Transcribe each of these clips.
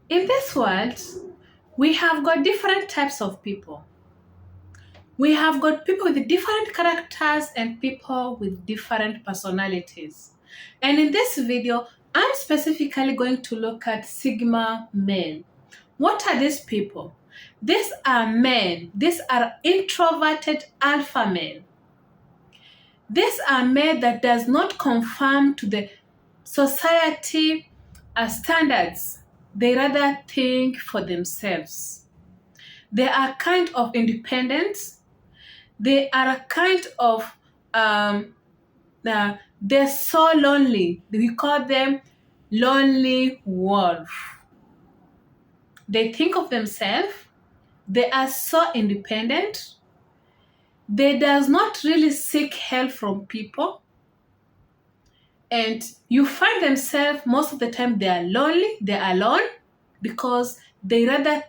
In this world, we have got different types of people. We have got people with different characters and people with different personalities. And in this video, I'm specifically going to look at Sigma men. What are these people? These are men. These are introverted alpha men. These are men that does not conform to the society standards. They rather think for themselves. They are kind of independent. They are a kind of they're so lonely. We call them lonely wolf. They think of themselves. They are so independent. They does not really seek help from people. And you find themselves most of the time they are lonely, they are alone because they rather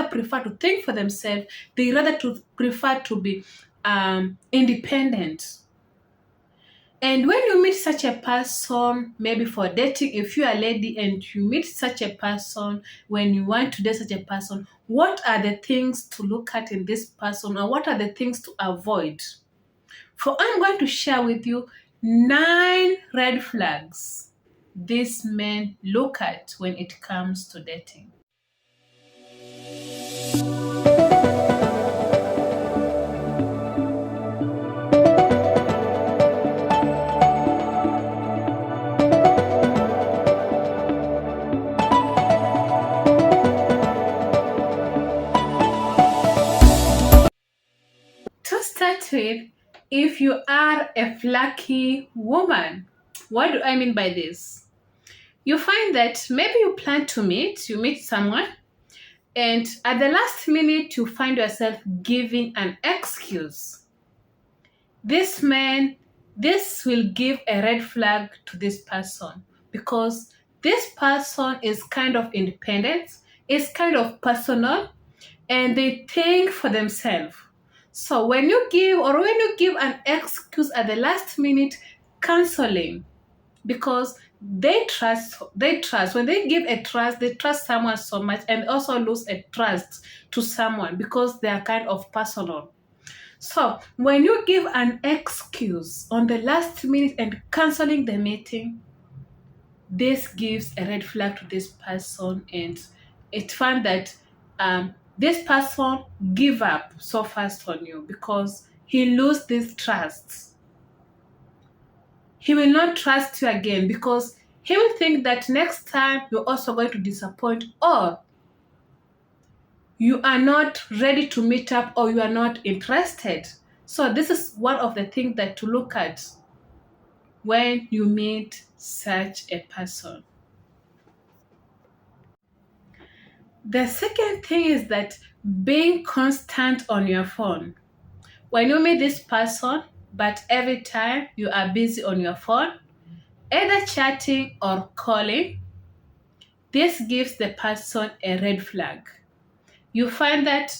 prefer to think for themselves, they rather to prefer to be independent. And when you meet such a person, maybe for dating, if you are a lady and you meet such a person, when you want to date such a person, what are the things to look at in this person or what are the things to avoid? For I'm going to share with you 9 red flags these men look at when it comes to dating. To start with, if you are a flaky woman, what do I mean by this? You find that maybe you meet someone, and at the last minute you find yourself giving an excuse. This man, this will give a red flag to this person because this person is kind of independent, is kind of personal, and they think for themselves. So when you give an excuse at the last minute, canceling because they trust when they give a trust, they trust someone so much and also lose a trust to someone because they are kind of personal. So when you give an excuse on the last minute and canceling the meeting, this gives a red flag to this person, and it found that this person give up so fast on you because he lose this trust. He will not trust you again because he will think that next time you're also going to disappoint or you are not ready to meet up or you are not interested. So this is one of the things that to look at when you meet such a person. The second thing is that being constant on your phone. When you meet this person, but every time you are busy on your phone, either chatting or calling, this gives the person a red flag. You find that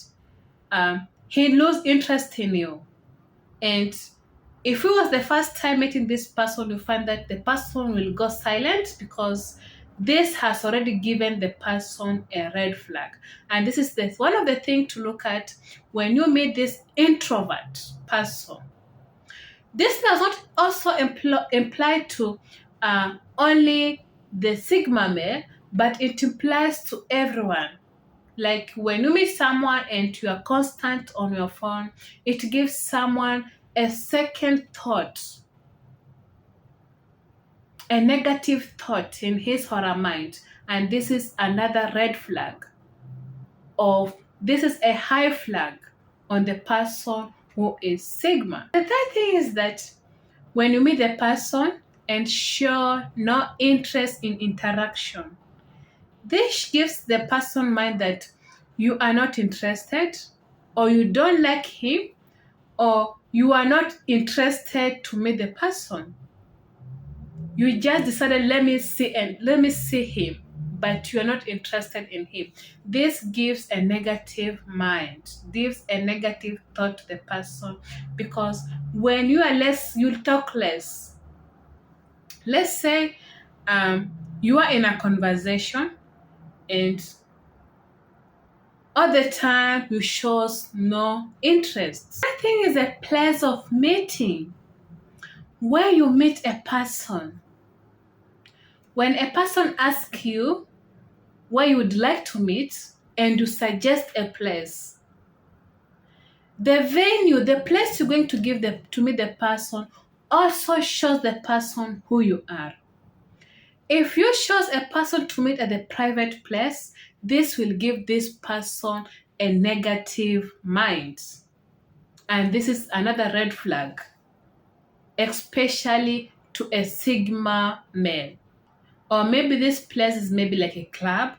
he lose interest in you. And if it was the first time meeting this person, you find that the person will go silent because this has already given the person a red flag. And this is one of the things to look at when you meet this introvert person. This does not also imply to only the Sigma male, but it implies to everyone. Like when you meet someone and you are constant on your phone, it gives someone a second thought, a negative thought in his or her mind. And this is another red flag of this is a high flag on the person who is Sigma. The third thing is that when you meet the person and show no interest in interaction, this gives the person mind that you are not interested or you don't like him or you are not interested to meet the person. You just decided let me see him, but you are not interested in him. This gives a negative mind, gives a negative thought to the person because when you are less, you talk less. Let's say you are in a conversation and all the time you shows no interest. I think is a place of meeting where you meet a person. When a person asks you where you would like to meet and you suggest a place, the venue, the place you're going to give to meet the person also shows the person who you are. If you choose a person to meet at a private place, this will give this person a negative mind. And this is another red flag, especially to a Sigma male. Or maybe this place is maybe like a club.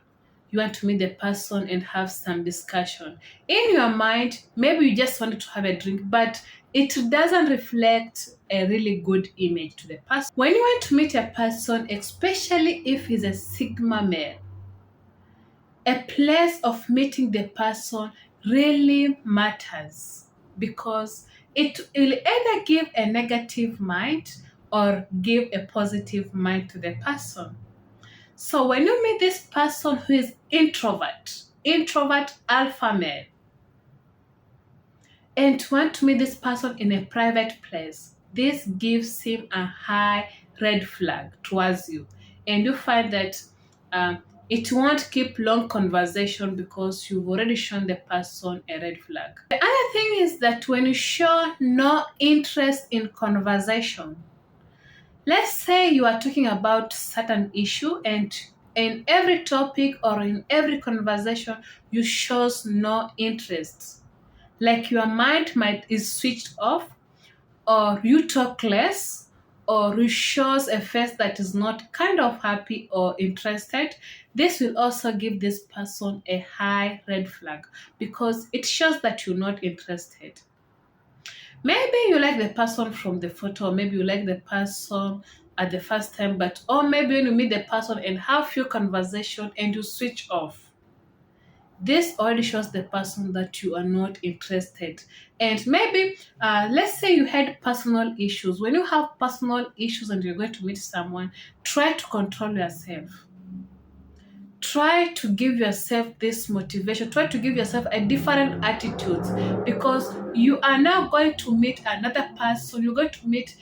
You want to meet the person and have some discussion. In your mind, maybe you just wanted to have a drink, but it doesn't reflect a really good image to the person. When you want to meet a person, especially if he's a Sigma male, a place of meeting the person really matters because it will either give a negative mind or give a positive mind to the person. So when you meet this person who is introvert alpha male, and want to meet this person in a private place, this gives him a high red flag towards you. And you find that it won't keep long conversation because you've already shown the person a red flag. The other thing is that when you show no interest in conversation, let's say you are talking about certain issue and in every topic or in every conversation you shows no interest, like your mind might is switched off, or you talk less, or you shows a face that is not kind of happy or interested, this will also give this person a high red flag because it shows that you're not interested. Maybe you like the person from the photo, or maybe you like the person at the first time, but or maybe when you meet the person and have few conversation and you switch off, this already shows the person that you are not interested. And maybe let's say you had personal issues. When you have personal issues and you're going to meet someone, try to control yourself. Try to give yourself this motivation. Try to give yourself a different attitude because you are now going to meet another person. You're going to meet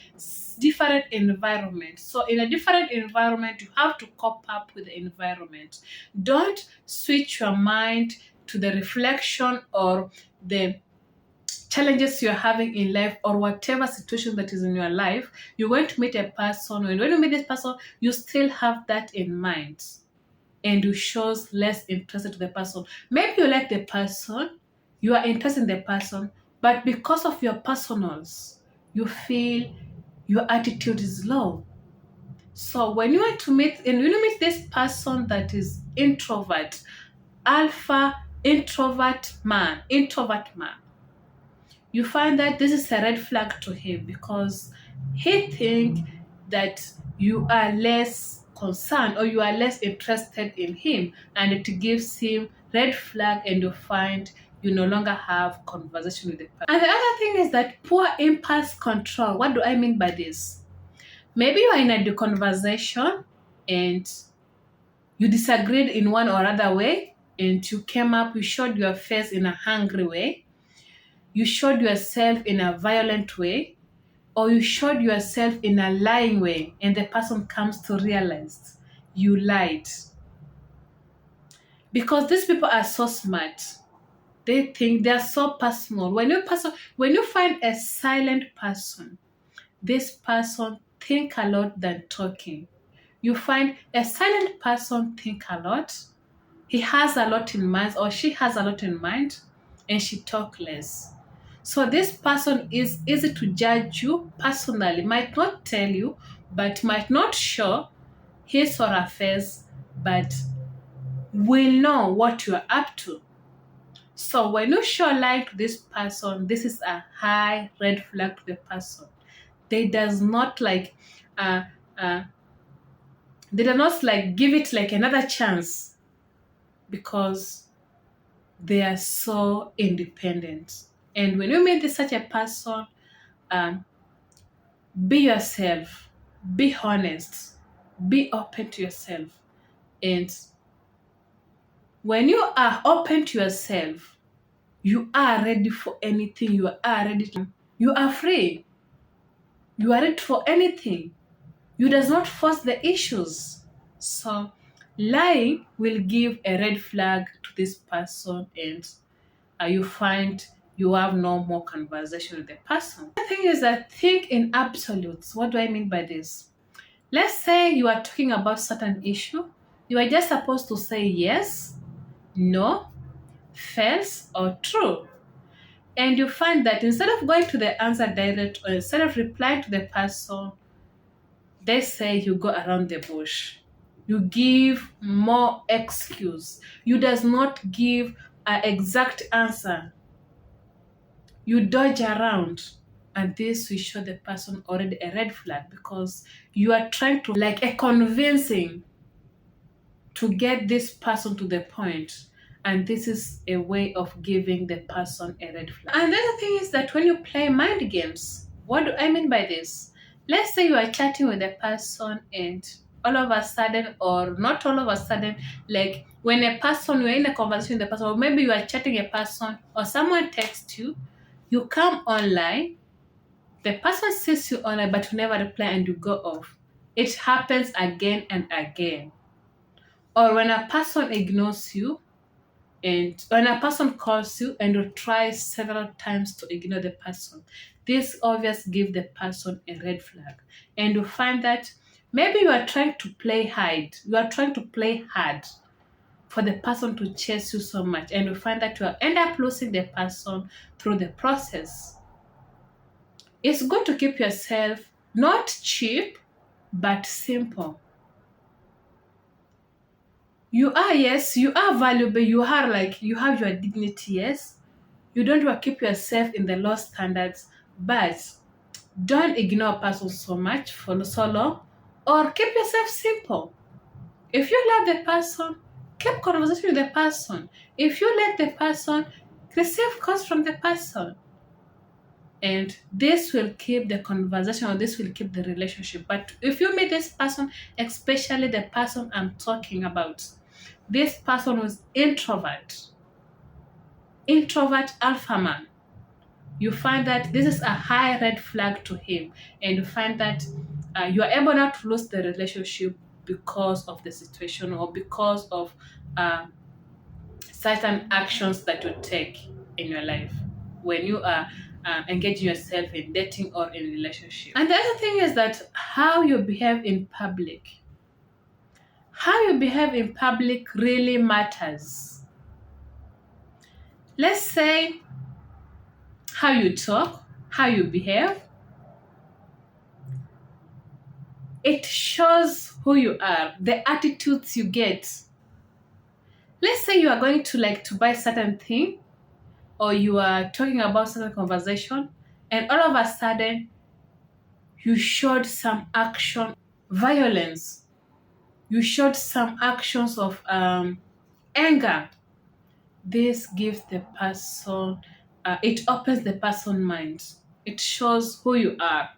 different environment. So in a different environment, you have to cope up with the environment. Don't switch your mind to the reflection or the challenges you're having in life or whatever situation that is in your life. You're going to meet a person, and when you meet this person, you still have that in mind and you shows less interest to the person. Maybe you like the person, you are interested in the person, but because of your personals, you feel your attitude is low. So when you want to meet and when you meet this person that is alpha introvert man, you find that this is a red flag to him because he think that you are less concerned or you are less interested in him, and it gives him red flag, and you find you no longer have conversation with the person. And the other thing is that poor impulse control. What do I mean by this? Maybe you are in a conversation and you disagreed in one or other way, and you came up, you showed your face in a angry way, you showed yourself in a violent way, or you showed yourself in a lying way, and the person comes to realize you lied. Because these people are so smart. They think they are so personal. When you find a silent person, this person think a lot than talking. You find a silent person think a lot. He has a lot in mind, or she has a lot in mind, and she talk less. So this person is easy to judge you personally, might not tell you, but might not show his or her face, but will know what you're up to. So when you show light to this person, this is a high red flag to the person. They does not uh, uh, they do not give it another chance because they are so independent. And when you meet such a person, um, be yourself, be honest, be open to yourself, and When you are open to yourself, you are ready for anything. You are free. You are ready for anything. You does not force the issues. So lying will give a red flag to this person, and you find you have no more conversation with the person. The thing is that think in absolutes. What do I mean by this? Let's say you are talking about certain issue. You are just supposed to say yes, no, false, or true. And you find that instead of going to the answer direct, or instead of replying to the person, they say you go around the bush. You give more excuse. You does not give an exact answer. You dodge around. And this will show the person already a red flag, because you are trying to like a convincing to get this person to the point. And this is a way of giving the person a red flag. And the other thing is that when you play mind games, what do I mean by this? Let's say you are chatting with a person, and all of a sudden, or not all of a sudden, like when a person, you're in a conversation with a person, or maybe you are chatting a person, or someone texts you, you come online, the person sees you online, but you never reply and you go off. It happens again and again. Or when a person ignores you, and when a person calls you and you try several times to ignore the person, this obviously gives the person a red flag. And you find that maybe you are trying to play hide, you are trying to play hard for the person to chase you so much, and you find that you will end up losing the person through the process. It's good to keep yourself not cheap but simple. You are, yes, you are valuable. You are like, you have your dignity, yes. You don't want to keep yourself in the low standards, but don't ignore a person so much for so long, or keep yourself simple. If you love the person, keep conversation with the person. If you like the person, receive calls from the person. And this will keep the conversation, or this will keep the relationship. But if you meet this person, especially the person I'm talking about, this person was introvert alpha man, you find that this is a high red flag to him, and you find that you are able not to lose the relationship because of the situation, or because of uh, certain actions that you take in your life when you are engaging yourself in dating or in relationship. And the other thing is that how you behave in public. How you behave in public really matters. Let's say how you talk, how you behave, it shows who you are, the attitudes you get. Let's say you are going to like to buy certain thing, or you are talking about certain conversation, and all of a sudden you showed some action, violence. You showed some actions of anger. This gives the person, it opens the person's mind. It shows who you are.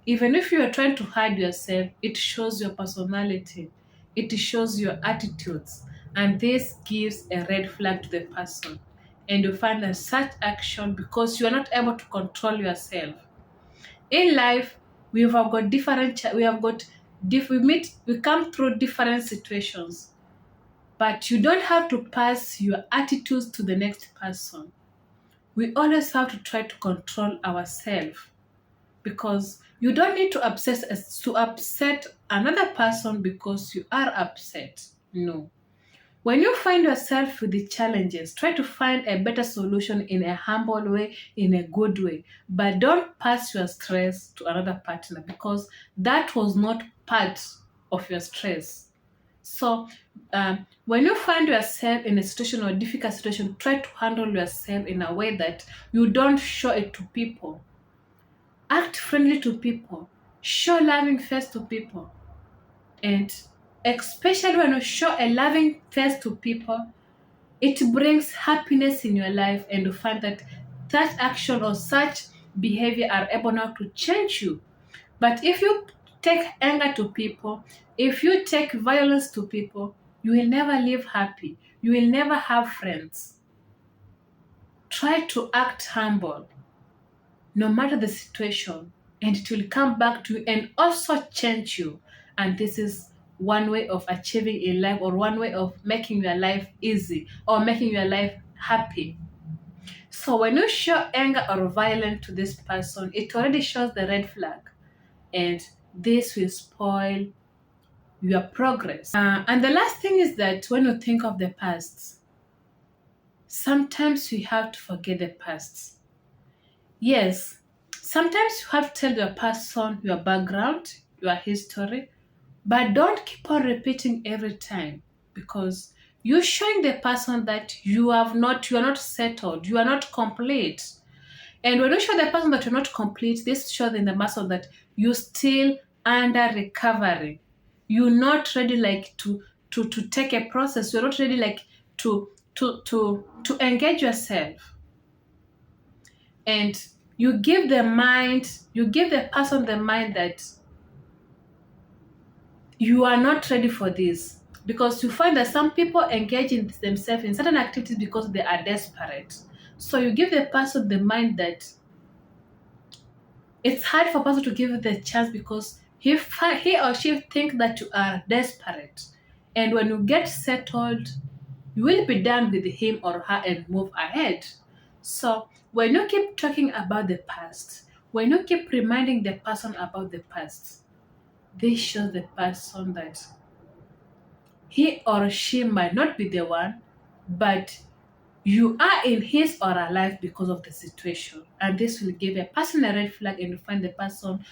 Even if you are trying to hide yourself, it shows your personality. It shows your attitudes. And this gives a red flag to the person. And you find that such action, because you are not able to control yourself. In life, we have got different, we have got, we come through different situations. But you don't have to pass your attitudes to the next person. We always have to try to control ourselves, because you don't need to upset another person because you are upset. No. When you find yourself with the challenges, try to find a better solution in a humble way, in a good way. But don't pass your stress to another partner, because that was not part of your stress. So, when you find yourself in a situation or a difficult situation, try to handle yourself in a way that you don't show it to people. Act friendly to people. Show loving face to people. And especially when you show a loving face to people, it brings happiness in your life, and you find that such action or such behavior are able now to change you. But if you take anger to people, if you take violence to people, you will never live happy. You will never have friends. Try to act humble no matter the situation, and it will come back to you and also change you. And this is one way of achieving a life, or one way of making your life easy, or making your life happy. So when you show anger or violence to this person, it already shows the red flag, and this will spoil your progress. And the last thing is that when you think of the past, sometimes you have to forget the past. Yes, sometimes you have to tell your person your background, your history, but don't keep on repeating every time, because you're showing the person that you are not settled, you are not complete. And when you show the person that you're not complete, this shows in the muscle that you still under recovery. You're not ready like to take a process. You're not ready like to engage yourself. And you give the person the mind that you are not ready for this, because you find that some people engage in themselves in certain activities because they are desperate. So you give the person the mind that it's hard for a person to give you the chance, because he or she think that you are desperate, and when you get settled, you will be done with him or her and move ahead. So when you keep talking about the past, when you keep reminding the person about the past, this shows the person that he or she might not be the one, but you are in his or her life because of the situation. And this will give a person a red flag, and you find the person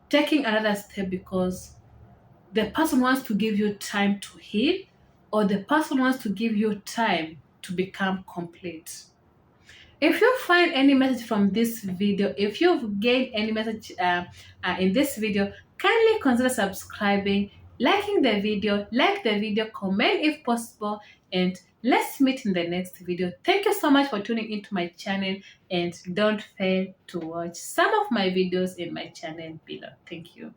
taking another step because the person wants to give you time to heal, or the person wants to give you time to become complete. If you find any message from this video, if you've gained any message in this video, kindly consider subscribing, liking the video, like the video, comment if possible, and let's meet in the next video. Thank you so much for tuning into my channel, and don't fail to watch some of my videos in my channel below. Thank you.